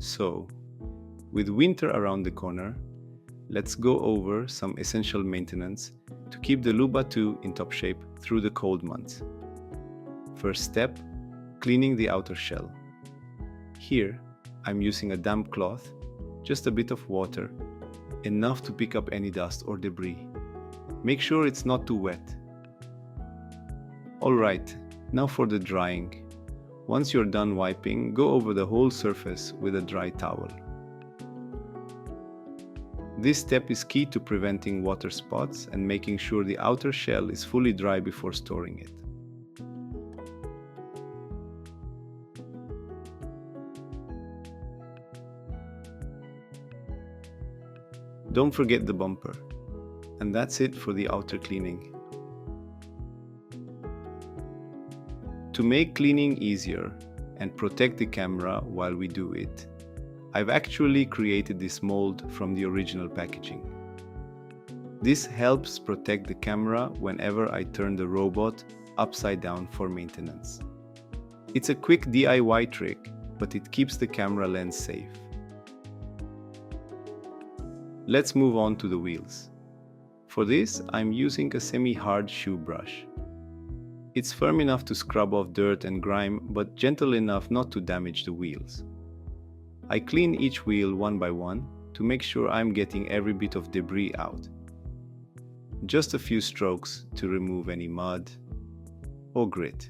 So, with winter around the corner, let's go over some essential maintenance to keep the Luba 2 in top shape through the cold months. First step, cleaning the outer shell. Here, I'm using a damp cloth, just a bit of water, enough to pick up any dust or debris. Make sure it's not too wet. Alright, now for the drying. Once you're done wiping, go over the whole surface with a dry towel. This step is key to preventing water spots and making sure the outer shell is fully dry before storing it. Don't forget the bumper. And that's it for the outer cleaning. To make cleaning easier and protect the camera while we do it, I've actually created this mold from the original packaging. This helps protect the camera whenever I turn the robot upside down for maintenance. It's a quick DIY trick, but it keeps the camera lens safe. Let's move on to the wheels. For this, I'm using a semi-hard shoe brush. It's firm enough to scrub off dirt and grime, but gentle enough not to damage the wheels. I clean each wheel one by one to make sure I'm getting every bit of debris out. Just a few strokes to remove any mud or grit.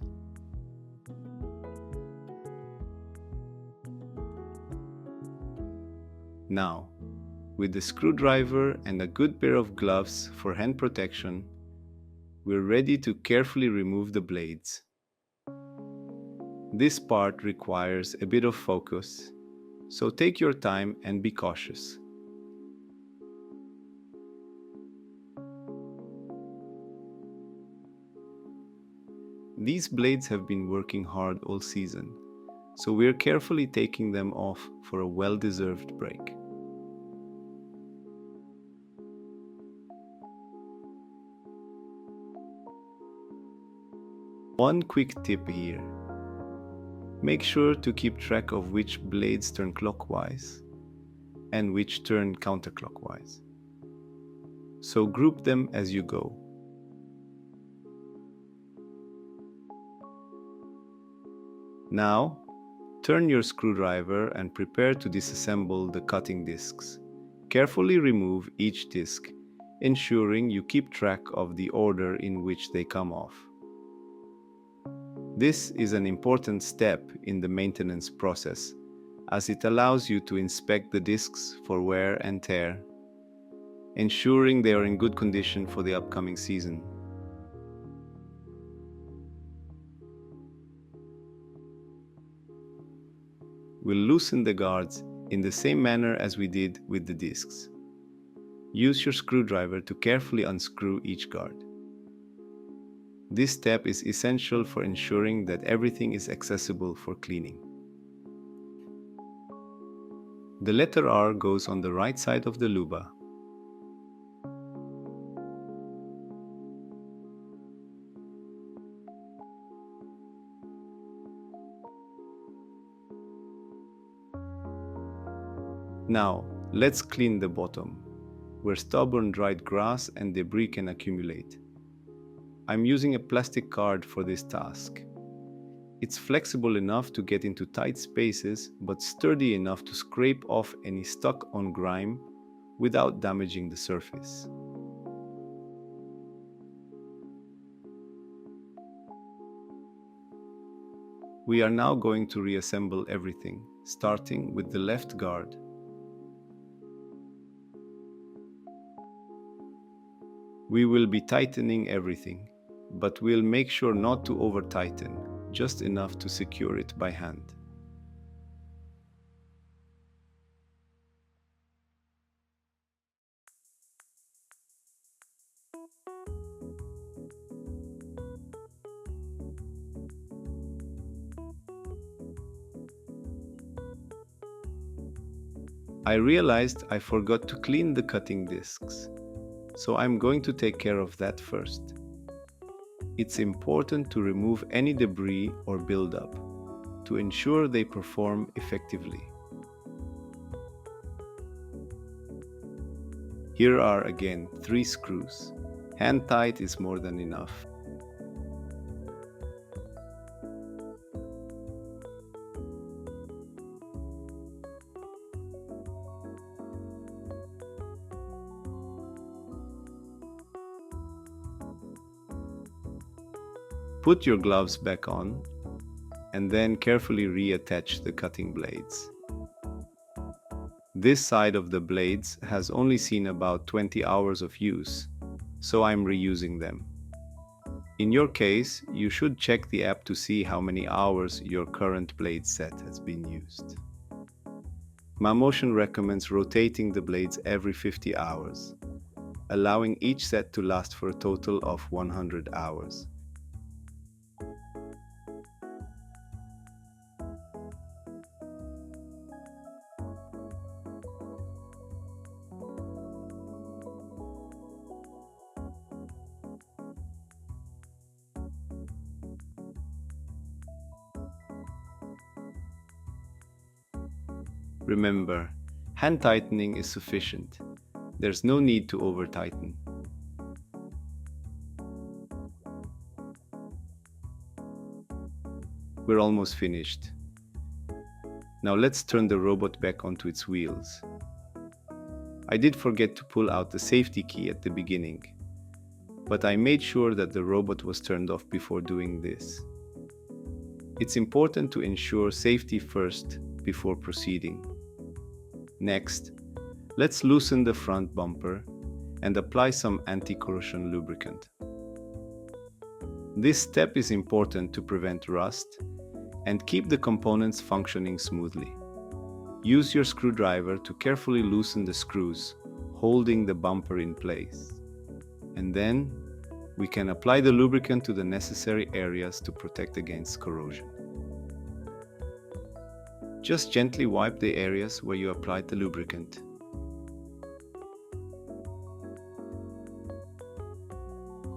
Now, with the screwdriver and a good pair of gloves for hand protection, we're ready to carefully remove the blades. This part requires a bit of focus, so take your time and be cautious. These blades have been working hard all season, so we're carefully taking them off for a well-deserved break. One quick tip here. Make sure to keep track of which blades turn clockwise and which turn counterclockwise. So group them as you go. Now, turn your screwdriver and prepare to disassemble the cutting discs. Carefully remove each disc, ensuring you keep track of the order in which they come off. This is an important step in the maintenance process, as it allows you to inspect the discs for wear and tear, ensuring they are in good condition for the upcoming season. We'll loosen the guards in the same manner as we did with the discs. Use your screwdriver to carefully unscrew each guard. This step is essential for ensuring that everything is accessible for cleaning. The letter R goes on the right side of the Luba. Now, let's clean the bottom, where stubborn dried grass and debris can accumulate. I'm using a plastic card for this task. It's flexible enough to get into tight spaces, but sturdy enough to scrape off any stuck-on grime without damaging the surface. We are now going to reassemble everything, starting with the left guard. We will be tightening everything, but we'll make sure not to over-tighten, just enough to secure it by hand. I realized I forgot to clean the cutting discs, so I'm going to take care of that first. It's important to remove any debris or buildup to ensure they perform effectively. Here are again 3 screws. Hand tight is more than enough. Put your gloves back on and then carefully reattach the cutting blades. This side of the blades has only seen about 20 hours of use, so I'm reusing them. In your case, you should check the app to see how many hours your current blade set has been used. MyMotion recommends rotating the blades every 50 hours, allowing each set to last for a total of 100 hours. Remember, hand tightening is sufficient. There's no need to over-tighten. We're almost finished. Now let's turn the robot back onto its wheels. I did forget to pull out the safety key at the beginning, but I made sure that the robot was turned off before doing this. It's important to ensure safety first before proceeding. Next, let's loosen the front bumper and apply some anti-corrosion lubricant. This step is important to prevent rust and keep the components functioning smoothly. Use your screwdriver to carefully loosen the screws, holding the bumper in place. And then, we can apply the lubricant to the necessary areas to protect against corrosion. Just gently wipe the areas where you applied the lubricant.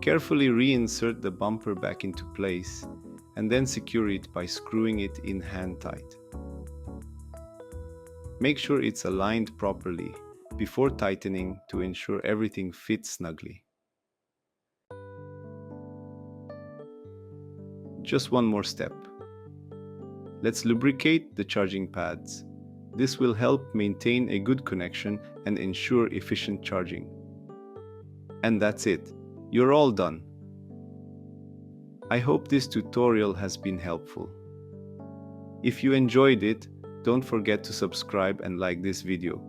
Carefully reinsert the bumper back into place and then secure it by screwing it in hand tight. Make sure it's aligned properly before tightening to ensure everything fits snugly. Just one more step. Let's lubricate the charging pads. This will help maintain a good connection and ensure efficient charging. And that's it. You're all done. I hope this tutorial has been helpful. If you enjoyed it, don't forget to subscribe and like this video.